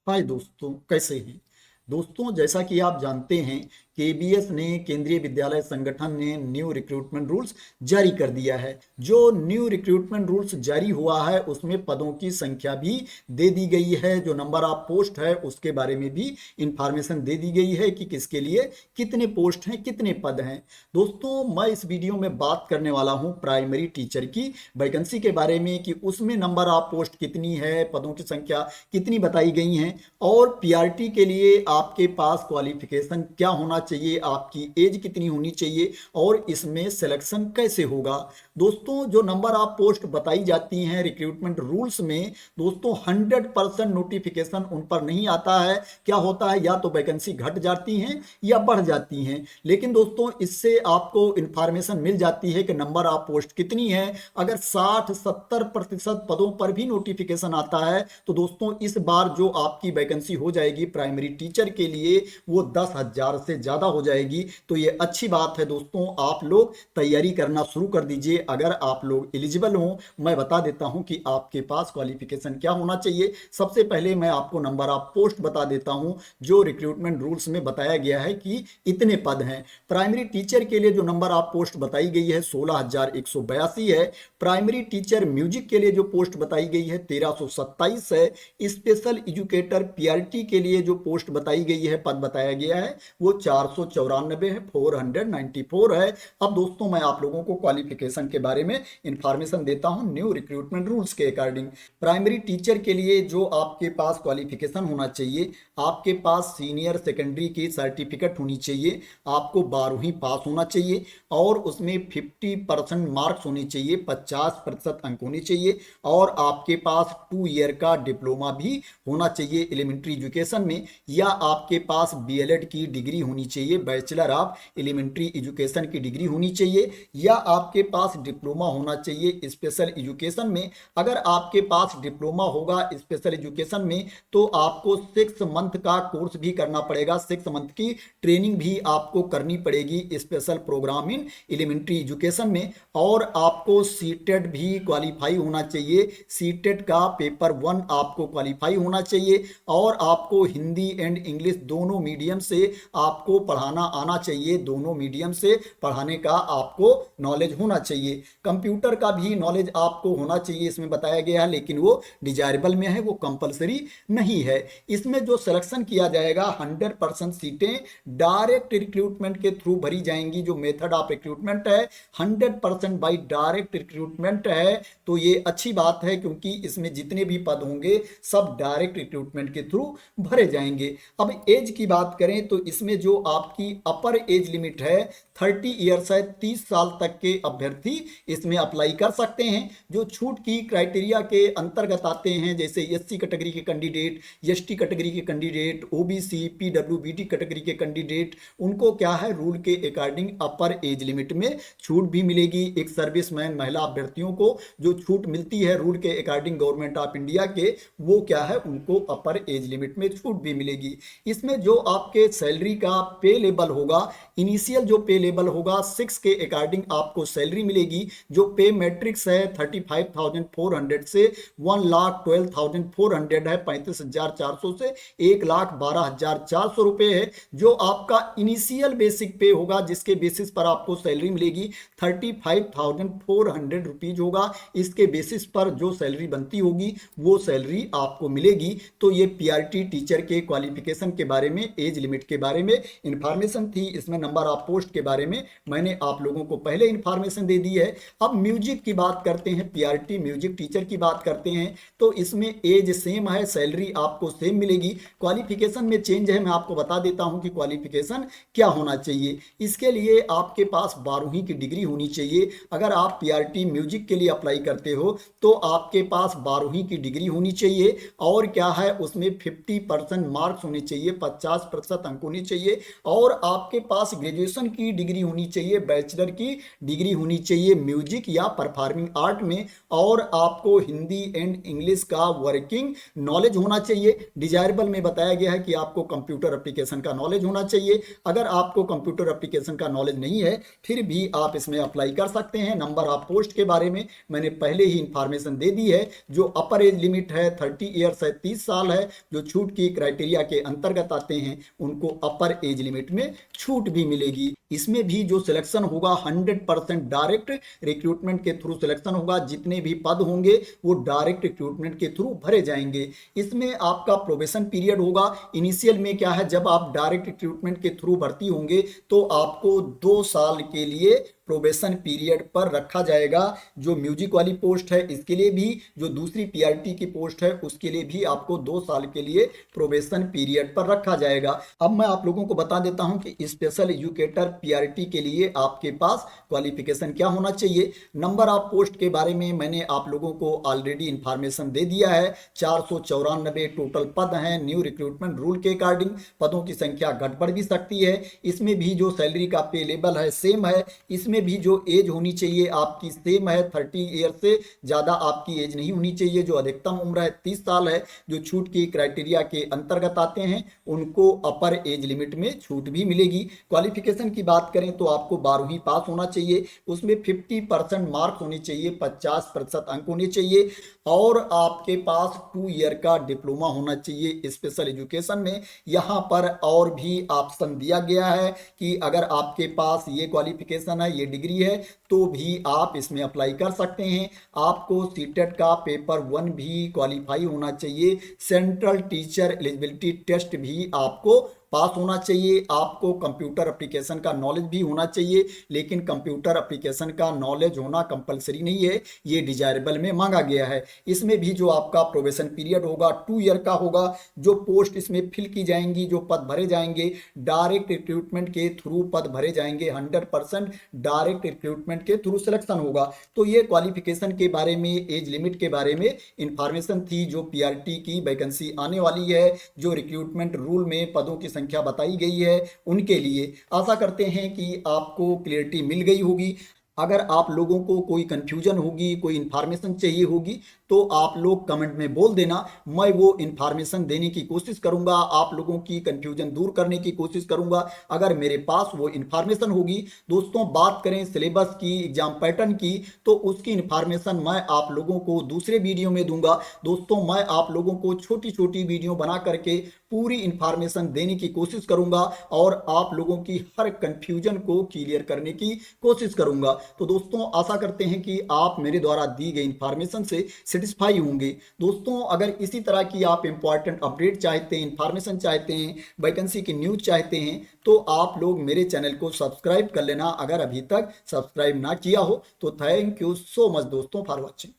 हाय दोस्तों, कैसे हैं। दोस्तों, जैसा कि आप जानते हैं, केबीएस ने केंद्रीय विद्यालय संगठन ने न्यू रिक्रूटमेंट रूल्स जारी कर दिया है। जो न्यू रिक्रूटमेंट रूल्स जारी हुआ है उसमें पदों की संख्या भी दे दी गई है। जो नंबर ऑफ पोस्ट है उसके बारे में भी इंफॉर्मेशन दे दी गई है कि किसके लिए कितने पोस्ट हैं, कितने पद हैं। दोस्तों, मैं इस वीडियो में बात करने वाला हूं प्राइमरी टीचर की वैकेंसी के बारे में कि उसमें नंबर ऑफ पोस्ट कितनी है, पदों की संख्या कितनी बताई गई हैं और पीआरटी के लिए आपके पास क्वालिफिकेशन क्या होना चाहिए, आपकी एज कितनी होनी चाहिए और इसमें सिलेक्शन कैसे होगा। दोस्तों, जो नंबर ऑफ पोस्ट बताई जाती हैं रिक्रूटमेंट रूल्स में, दोस्तों 100% नोटिफिकेशन उन पर नहीं आता है। क्या होता है, या तो वैकेंसी घट जाती हैं या बढ़ जाती हैं। लेकिन दोस्तों, इससे आपको इंफॉर्मेशन मिल जाती है कि नंबर ऑफ पोस्ट कितनी है। अगर 60-70% पदों पर भी नोटिफिकेशन आता है तो दोस्तों इस बार जो आपकी वैकेंसी हो जाएगी प्राइमरी टीचर के लिए वो 10,000 से ज़्यादा हो जाएगी। तो ये अच्छी बात है दोस्तों, आप लोग तैयारी करना शुरू कर दीजिए। अगर आप लोग एलिजिबल हों, मैं बता देता हूं कि आपके पास क्वालिफिकेशन क्या होना चाहिए। सबसे पहले मैं आपको नंबर ऑफ पोस्ट बता देता हूं जो रिक्रूटमेंट रूल्स में बताया गया है कि इतने पद हैं। प्राइमरी टीचर के लिए जो नंबर ऑफ पोस्ट बताई गई है 16,182 है। प्राइमरी टीचर म्यूजिक के लिए जो पोस्ट बताई गई है 1327 है। स्पेशल एजुकेटर पीआरटी के लिए जो पोस्ट बताई गई है, पद बताया गया है, वो 494 है, 494 है। अब दोस्तों, मैं आप लोगों को क्वालिफिकेशन के बारे में इंफॉर्मेशन देता हूं न्यू रिक्रूटमेंट रूल्स के अकॉर्डिंग। प्राइमरी टीचर के लिए जो आपके पास क्वालिफिकेशन होना चाहिए, आपके पास सीनियर सेकेंडरी की सर्टिफिकेट होनी चाहिए, आपको 12वीं पास होना चाहिए और उसमें 50% मार्क्स होने चाहिए, 50% अंक होने चाहिए और आपके पास 2 ईयर का डिप्लोमा भी होना चाहिए एलिमेंट्री एजुकेशन में, या आपके पास बीएलएड की डिग्री होनी चाहिए, बैचलर ऑफ एलिमेंट्री एजुकेशन की डिग्री होनी चाहिए, या आपके पास डिप्लोमा होना चाहिए स्पेशल एजुकेशन में। अगर आपके पास डिप्लोमा होगा स्पेशल एजुकेशन में तो आपको 6 मंथ का कोर्स भी करना पड़ेगा, 6 मंथ की ट्रेनिंग भी आपको करनी पड़ेगी special program in elementary education में। और आपको सीटेट भी क्वालिफाई होना चाहिए, सीटेट का पेपर 1 आपको क्वालिफाई होना चाहिए और आपको हिंदी एंड इंग्लिश दोनों मीडियम से आपको पढ़ाना आना चाहिए, दोनों मीडियम से पढ़ाने का आपको नॉलेज होना चाहिए। कंप्यूटर का भी नॉलेज आपको होना चाहिए, इसमें बताया गया है, लेकिन वो डिजायरेबल में है, वो कंपलसरी नहीं है। इसमें जो सिलेक्शन किया जाएगा 100% सीटें डायरेक्ट रिक्रूटमेंट के थ्रू भरी जाएंगी। जो मेथड ऑफ रिक्रूटमेंट है 100% बाई डायरेक्ट रिक्रूटमेंट है। तो ये अच्छी बात है क्योंकि इसमें जितने भी पद होंगे सब डायरेक्ट रिक्रूटमेंट के थ्रू भरे जाएंगे। अब एज की बात करें तो इसमें जो आपकी अपर एज लिमिट है 30 ईयर्स है, 30 साल तक के अभ्यर्थी इसमें अप्लाई कर सकते हैं। जो छूट की क्राइटेरिया के अंतर्गत आते हैं, जैसे एससी कैटेगरी के कैंडिडेट, एसटी कैटेगरी के कैंडिडेट, ओबीसी पीडब्ल्यूबीटी कैटेगरी के कैंडिडेट, उनको क्या है रूल के अकॉर्डिंग अपर एज लिमिट में छूट भी मिलेगी। एक सर्विसमैन महिला अभ्यर्थियों को जो छूट मिलती है रूल के अकॉर्डिंग गवर्नमेंट ऑफ इंडिया के, वो क्या है उनको अपर एज लिमिट में छूट भी मिलेगी। इसमें जो आपके सैलरी का पे लेवल होगा, इनिशियल जो पे लेवल होगा 6 के अकॉर्डिंग आपको सैलरी मिलेगी। जो पे मैट्रिक्स है 35,400 से 1,12,400 है, 35,400 से 1,12,400 रुपए है। जो आपका इनिशियल बेसिक पे होगा जिसके बेसिस पर आपको सैलरी मिलेगी 35,400 रुपीज होगा। इसके बेसिस पर जो सैलरी बनती होगी वो सैलरी आपको मिलेगी। तो ये पीआरटी टीचर के क्वालिफिकेशन के बारे में, एज लिमिट के बारे में इंफॉर्मेशन थी। इसमें नंबर ऑफ पोस्ट के बारे में मैंने आप लोगों को पहले इंफॉर्मेशन दे दी है। अब म्यूजिक की बात करते हैं, पीआरटी म्यूजिक टीचर की बात करते हैं तो इसमें एज सेम है, सैलरी आपको सेम मिलेगी। क्वालिफिकेशन में चेंज है, मैं आपको बता देता हूं कि क्वालिफिकेशन क्या होना चाहिए। इसके लिए आपके पास 12वीं की डिग्री होनी चाहिए। अगर आप पीआरटी म्यूजिक के लिए अप्लाई करते हो तो आपके पास 12वीं की डिग्री होनी चाहिए और क्या है उसमें 50% मार्क्स होने चाहिए, 50% अंक होनी चाहिए और आपके पास ग्रेजुएशन की डिग्री होनी चाहिए, बैचलर की डिग्री होनी चाहिए म्यूजिक या परफॉर्मिंग आर्ट में, और आपको हिंदी एंड इंग्लिश का वर्किंग नॉलेज होना चाहिए। डिजायरेबल में बताया गया है कि आपको कंप्यूटर एप्लीकेशन का नॉलेज होना चाहिए। अगर आपको कंप्यूटर एप्लीकेशन का नॉलेज नहीं है फिर भी आप इसमें अप्लाई कर सकते हैं। नंबर ऑफ पोस्ट के बारे में मैंने पहले ही इंफॉर्मेशन दे दी है। जो अपर एज लिमिट है 30 ईयर्स है, 30 साल है। जो छूट की क्राइटेरिया के अंतर्गत आते हैं उनको अपर एज लिमिट में छूट भी मिलेगी। इसमें भी जो सिलेक्शन होगा 100% डायरेक्ट रिक्रूटमेंट के थ्रू सिलेक्शन होगा। जितने भी पद होंगे वो डायरेक्ट रिक्रूटमेंट के थ्रू भरे जाएंगे। इसमें आपका प्रोबेशन पीरियड होगा। इनिशियल में क्या है, जब आप डायरेक्ट रिक्रूटमेंट के थ्रू भर्ती होंगे तो आपको 2 साल के लिए प्रोबेशन पीरियड पर रखा जाएगा। जो म्यूजिक वाली पोस्ट है इसके लिए भी, जो दूसरी पीआरटी की पोस्ट है उसके लिए भी आपको 2 साल के लिए प्रोबेशन पीरियड पर रखा जाएगा। अब मैं आप लोगों को बता देता हूं कि स्पेशल एजुकेटर पीआरटी के लिए आपके पास क्वालिफिकेशन क्या होना चाहिए। नंबर ऑफ पोस्ट के बारे में मैंने आप लोगों को ऑलरेडी इंफॉर्मेशन दे दिया है। 494 टोटल पद हैं। न्यू रिक्रूटमेंट रूल के अकॉर्डिंग पदों की संख्या घट बढ़ भी सकती है। इसमें भी जो सैलरी का पे लेवल है सेम है। इसमें भी जो एज होनी चाहिए आपकी सेम है। 30 ईयर से ज़्यादा आपकी एज नहीं होनी चाहिए। जो अधिकतम उम्र है 30 साल है। जो छूट की क्राइटेरिया के अंतर्गत आते हैं उनको अपर एज लिमिट में छूट भी मिलेगी। क्वालिफिकेशन की बात करें तो आपको 12वीं पास होना चाहिए। उसमें 50% मार्क्स होने चाहिए, 50% अंक होने चाहिए और आपके पास 2 ईयर का डिप्लोमा होना चाहिए स्पेशल एजुकेशन में। यहाँ पर और भी ऑप्शन दिया गया है कि अगर आपके पास ये क्वालिफिकेशन है, ये डिग्री है तो भी आप इसमें अप्लाई कर सकते हैं। आपको सीटेट का पेपर 1 भी क्वालिफाई होना चाहिए। सेंट्रल टीचर एलिजिबिलिटी टेस्ट भी आपको पास होना चाहिए। आपको कंप्यूटर एप्लीकेशन का नॉलेज भी होना चाहिए, लेकिन कंप्यूटर एप्लीकेशन का नॉलेज होना कंपलसरी नहीं है, ये डिजायरेबल में मांगा गया है। इसमें भी जो आपका प्रोबेशन पीरियड होगा 2 ईयर का होगा। जो पोस्ट इसमें फिल की जाएंगी, जो पद भरे जाएंगे, डायरेक्ट रिक्रूटमेंट के थ्रू पद भरे जाएंगे। 100% डायरेक्ट रिक्रूटमेंट के थ्रू सिलेक्शन होगा। तो ये क्वालिफिकेशन के बारे में, एज लिमिट के बारे में इंफॉर्मेशन थी जो पीआरटी की वैकेंसी आने वाली है, जो रिक्रूटमेंट रूल में पदों की संख्या बताई गई है उनके लिए। आशा करते हैं कि आपको क्लियरिटी मिल गई होगी। अगर आप लोगों को कोई कंफ्यूजन होगी, कोई इंफॉर्मेशन चाहिए होगी तो आप लोग कमेंट में बोल देना। मैं वो इंफॉर्मेशन देने की कोशिश करूंगा, आप लोगों की कंफ्यूजन दूर करने की कोशिश करूंगा अगर मेरे पास वो इंफॉर्मेशन होगी। दोस्तों, बात करें सिलेबस की, एग्जाम पैटर्न की, तो उसकी इंफॉर्मेशन मैं आप लोगों को दूसरे वीडियो में दूंगा। दोस्तों, मैं आप लोगों को छोटी छोटी वीडियो बना करके पूरी इंफॉर्मेशन देने की कोशिश करूंगा और आप लोगों की हर कंफ्यूजन को क्लियर करने की कोशिश करूंगा। तो दोस्तों, आशा करते हैं कि आप मेरे द्वारा दी गई इंफॉर्मेशन से सेटिस्फाई होंगे। दोस्तों, अगर इसी तरह की आप इंपॉर्टेंट अपडेट चाहते हैं, इंफॉर्मेशन चाहते हैं, वैकेंसी की न्यूज चाहते हैं तो आप लोग मेरे चैनल को सब्सक्राइब कर लेना अगर अभी तक सब्सक्राइब ना किया हो तो। थैंक यू सो मच दोस्तों फॉर वॉचिंग।